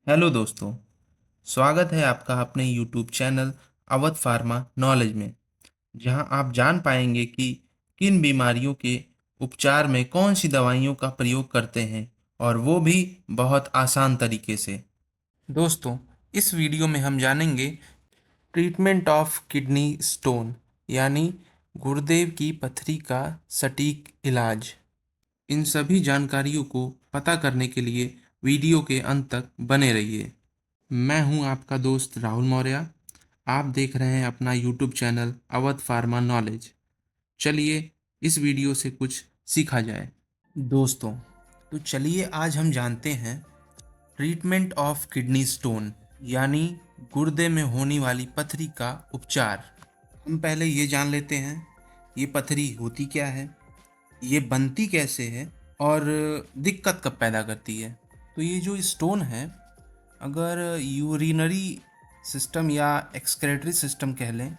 Hello दोस्तों। स्वागत है आपका अपने YouTube channel Awadh pharma knowledge में, जहां आप जान पाएंगे कि किन बीमारियों के उपचार में कौन सी दवाइयों का प्रयोग करते हैं, और वो भी बहुत आसान तरीके से। दोस्तों, इस वीडियो में हम जानेंगे ट्रीटमेंट ऑफ किडनी स्टोन, यानी गुर्दे की पथरी का सटीक इलाज। इन सभी जानकारियों को पता करने के लिए वीडियो के अंत तक बने रहिए। मैं हूं आपका दोस्त राहुल मौर्य। आप देख रहे हैं अपना YouTube channel Awadh pharma knowledge. चलिए इस वीडियो से कुछ सीखा जाए। दोस्तों, तो चलिए आज हम जानते हैं ट्रीटमेंट ऑफ किडनी स्टोन, यानी गुर्दे में होने वाली पथरी का उपचार। हम पहले ये जान लेते हैं ये पथरी होती क्या है, ये बनती कैसे है, और दिक्कत कब पैदा करती है। तो ये जो स्टोन है, अगर यूरिनरी सिस्टम या एक्सक्रेटरी सिस्टम कह लें,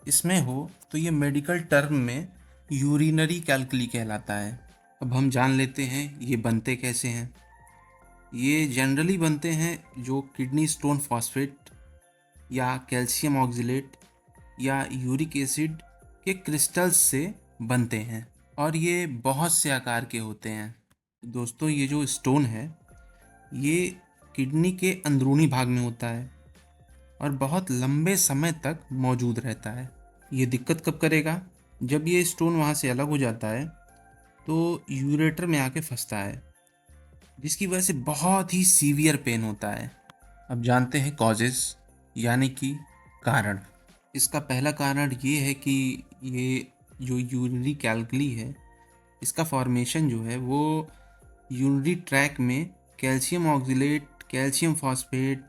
इसमें हो तो ये मेडिकल टर्म में यूरिनरी कैल्कुली कहलाता है। अब हम जान लेते हैं ये बनते कैसे हैं। ये जनरली बनते हैं जो किडनी स्टोन फॉस्फेट या कैल्शियम ऑक्जिलेट या यूरिक एसिड के क्रिस्टल्स से बनते हैं, और ये बहुत से आकार के होते हैं। दोस्तों, ये जो स्टोन है ये किडनी के अंदरूनी भाग में होता है और बहुत लंबे समय तक मौजूद रहता है। ये दिक्कत कब करेगा? जब ये स्टोन वहाँ से अलग हो जाता है तो यूरेटर में आके फंसता है, जिसकी वजह से बहुत ही सीवियर पेन होता है। अब जानते हैं कॉजेस, यानी कि कारण। इसका पहला कारण ये है कि ये जो यूरिनरी कैल्कुली है, इसका फॉर्मेशन जो है वो यूरिनरी ट्रैक में calcium oxalate, calcium phosphate,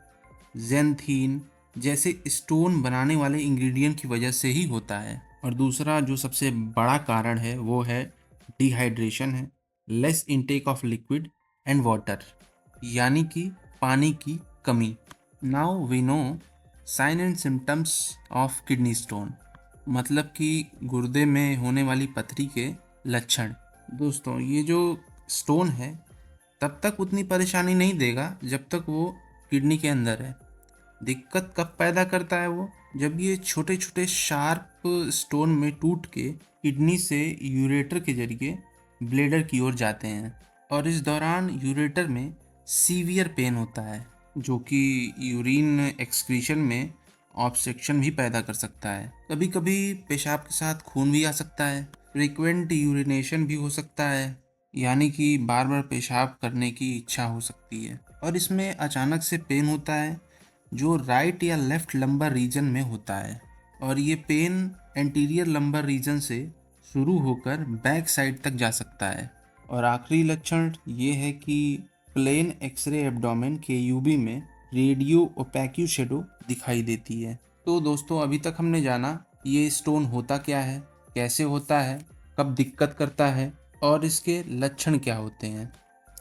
xanthine जैसे स्टोन बनाने वाले इंग्रेडिएंट की वजह से ही होता है। और दूसरा जो सबसे बड़ा कारण है वो है डिहाइड्रेशन है, less intake of liquid and water, यानी कि पानी की कमी। Now we know sign and symptoms of kidney stone, मतलब कि गुर्दे में होने वाली पथरी के लक्षण। दोस्तों, ये जो स्टोन है तब तक उतनी परेशानी नहीं देगा जब तक वो किडनी के अंदर है। दिक्कत कब पैदा करता है वो? जब ये छोटे छोटे शार्प स्टोन में टूट के किडनी से यूरेटर के जरिए ब्लेडर की ओर जाते हैं, और इस दौरान यूरेटर में सीवियर पेन होता है, जो कि यूरिन एक्सक्रीशन में ऑब्स्ट्रक्शन भी पैदा कर सकता है। कभी कभी पेशाब के साथ खून भी आ सकता है। फ्रीक्वेंट यूरिनेशन भी हो सकता है, यानी कि बार बार पेशाब करने की इच्छा हो सकती है। और इसमें अचानक से पेन होता है जो राइट या लेफ्ट लंबर रीजन में होता है, और ये पेन एंटीरियर लंबर रीजन से शुरू होकर बैक साइड तक जा सकता है। और आखिरी लक्षण ये है कि प्लेन एक्सरे एब्डोमेन केयूबी में रेडियो ओपैक्यू शेडो दिखाई देती है। तो दोस्तों, अभी तक हमने जाना ये स्टोन होता क्या है, कैसे होता है, कब दिक्कत करता है, और इसके लक्षण क्या होते हैं।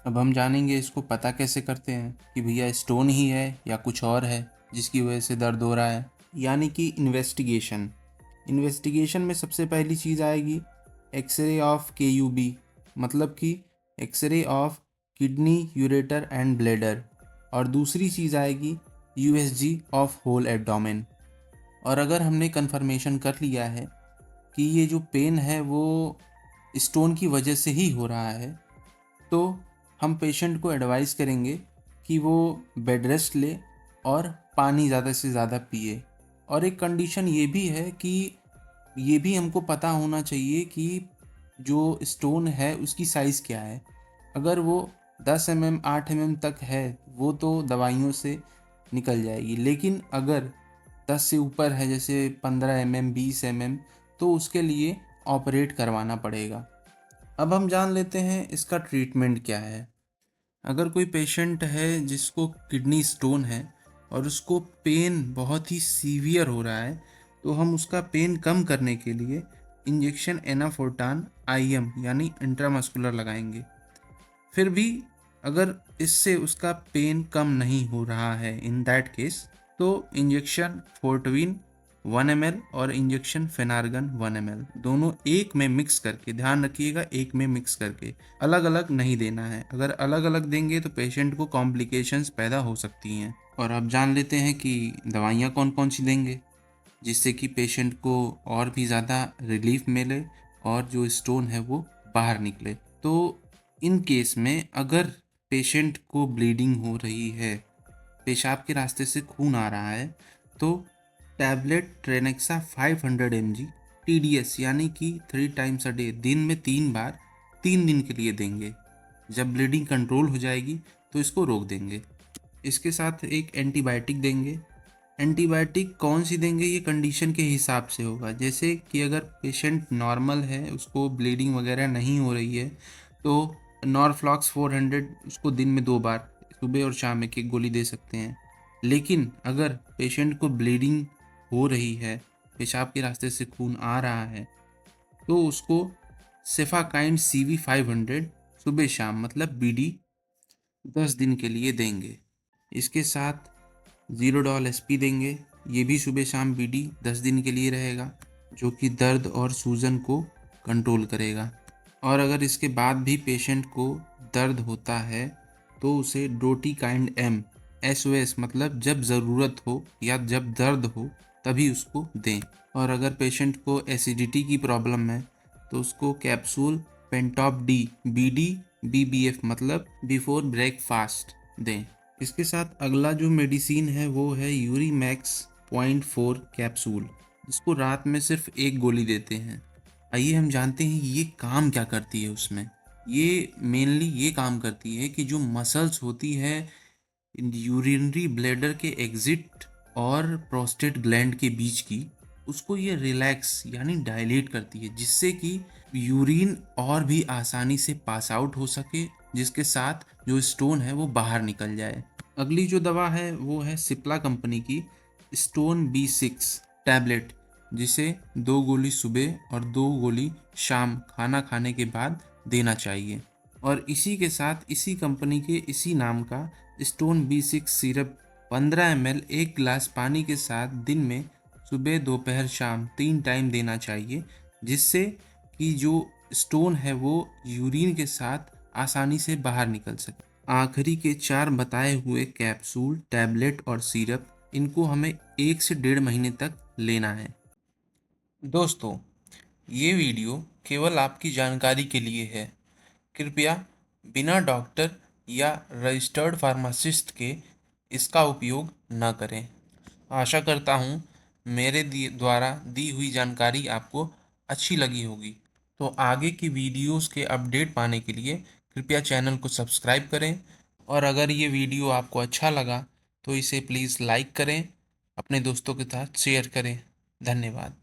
अब हम जानेंगे इसको पता कैसे करते हैं कि भैया स्टोन ही है या कुछ और है जिसकी वजह से दर्द हो रहा है, यानी कि इन्वेस्टिगेशन। इन्वेस्टिगेशन में सबसे पहली चीज़ आएगी एक्सरे ऑफ केयूबी, मतलब कि x-ray of kidney ureter and bladder. और दूसरी चीज़ आएगी यूएसजी ऑफ होल एब्डोमेन। और अगर हमने कंफर्मेशन कर लिया है कि ये जो पेन है वो स्टोन की वजह से ही हो रहा है, तो हम पेशेंट को एडवाइस करेंगे कि वो बेड रेस्ट ले और पानी ज़्यादा से ज़्यादा पिए। और एक कंडीशन ये भी है कि ये भी हमको पता होना चाहिए कि जो स्टोन है उसकी साइज़ क्या है। अगर वो 10 mm 8 mm तक है वो तो दवाइयों से निकल जाएगी, लेकिन अगर 10 से ऊपर है, जैसे 15 mm 20 mm, तो उसके लिए ऑपरेट करवाना पड़ेगा। अब हम जान लेते हैं इसका ट्रीटमेंट क्या है। अगर कोई पेशेंट है जिसको किडनी स्टोन है और उसको पेन बहुत ही सीवियर हो रहा है, तो हम उसका पेन कम करने के लिए इंजेक्शन एनाफोर्टान आईएम यानी इंट्रामस्कुलर लगाएंगे। फिर भी अगर इससे उसका पेन कम नहीं हो रहा है, इन दैट केस, तो इंजेक्शन फोर्टविन 1 ml और इंजेक्शन फेनार्गन 1 ml, दोनों एक में मिक्स करके, ध्यान रखिएगा एक में मिक्स करके, अलग अलग नहीं देना है। अगर अलग अलग देंगे तो पेशेंट को कॉम्प्लिकेशंस पैदा हो सकती हैं। और अब जान लेते हैं कि दवाइयाँ कौन कौन सी देंगे जिससे कि पेशेंट को और भी ज़्यादा रिलीफ मिले और जो स्टोन है वो बाहर निकले। तो इन केस में अगर पेशेंट को ब्लीडिंग हो रही है, पेशाब के रास्ते से खून आ रहा है, तो टैबलेट ट्रेनेक्सा 500 mg TDS यानी कि 3 टाइम्स अ डे, दिन में 3 बार 3 दिन के लिए देंगे। जब ब्लीडिंग कंट्रोल हो जाएगी तो इसको रोक देंगे। इसके साथ एक एंटीबायोटिक देंगे। एंटीबायोटिक कौन सी देंगे ये कंडीशन के हिसाब से होगा। जैसे कि अगर पेशेंट नॉर्मल है, उसको ब्लीडिंग वगैरह नहीं हो रही है, तो नॉरफ्लॉक्स 400 उसको दिन में 2 बार, सुबह और शाम एक एक गोली दे सकते हैं। लेकिन अगर पेशेंट को ब्लीडिंग हो रही है, पेशाब के रास्ते से खून आ रहा है, तो उसको सेफाकाइंड CV 500 सुबह शाम मतलब BD 10 दिन के लिए देंगे। इसके साथ ज़ीरोडॉल SP देंगे, ये भी सुबह शाम BD 10 दिन के लिए रहेगा, जो कि दर्द और सूजन को कंट्रोल करेगा। और अगर इसके बाद भी पेशेंट को दर्द होता है तो उसे डोटीकाइंड M SOS मतलब जब ज़रूरत हो या जब दर्द हो तभी उसको दें। और अगर पेशेंट को एसिडिटी की प्रॉब्लम है तो उसको capsule Pantop D BD BBF मतलब बिफोर ब्रेकफास्ट दें। इसके साथ अगला जो मेडिसिन है वो है यूरीमैक्स 0.4 कैप्सूल, जिसको रात में सिर्फ एक गोली देते हैं। आइए हम जानते हैं ये काम क्या करती है उसमें। ये मेनली ये काम करती है कि जो मसल्स होती है यूरिनरी ब्लैडर के एग्जिट और प्रोस्टेट ग्लैंड के बीच की, उसको ये रिलैक्स यानी डायलेट करती है, जिससे कि यूरिन और भी आसानी से पास आउट हो सके, जिसके साथ जो स्टोन है वो बाहर निकल जाए। अगली जो दवा है वो है सिप्ला कंपनी की स्टोन B6 टैबलेट, जिसे 2 गोली सुबह और 2 गोली शाम खाना खाने के बाद देना चाहिए। और इसी के साथ इसी कंपनी के इसी नाम का स्टोन B6 सिरप 15 ml 1 गिलास पानी के साथ दिन में सुबह दोपहर शाम 3 टाइम देना चाहिए, जिससे कि जो स्टोन है वो यूरिन के साथ आसानी से बाहर निकल सके। आखिरी के 4 बताए हुए कैप्सूल, टैबलेट और सिरप, इनको हमें 1 से 1.5 महीने तक लेना है। दोस्तों, ये वीडियो केवल आपकी जानकारी के लिए है। कृपया बिना डॉक्टर या रजिस्टर्ड फार्मासिस्ट के इसका उपयोग न करें। आशा करता हूँ मेरे द्वारा दी हुई जानकारी आपको अच्छी लगी होगी। तो आगे की वीडियोस के अपडेट पाने के लिए कृपया चैनल को सब्सक्राइब करें, और अगर ये वीडियो आपको अच्छा लगा तो इसे प्लीज़ लाइक करें, अपने दोस्तों के साथ शेयर करें। धन्यवाद।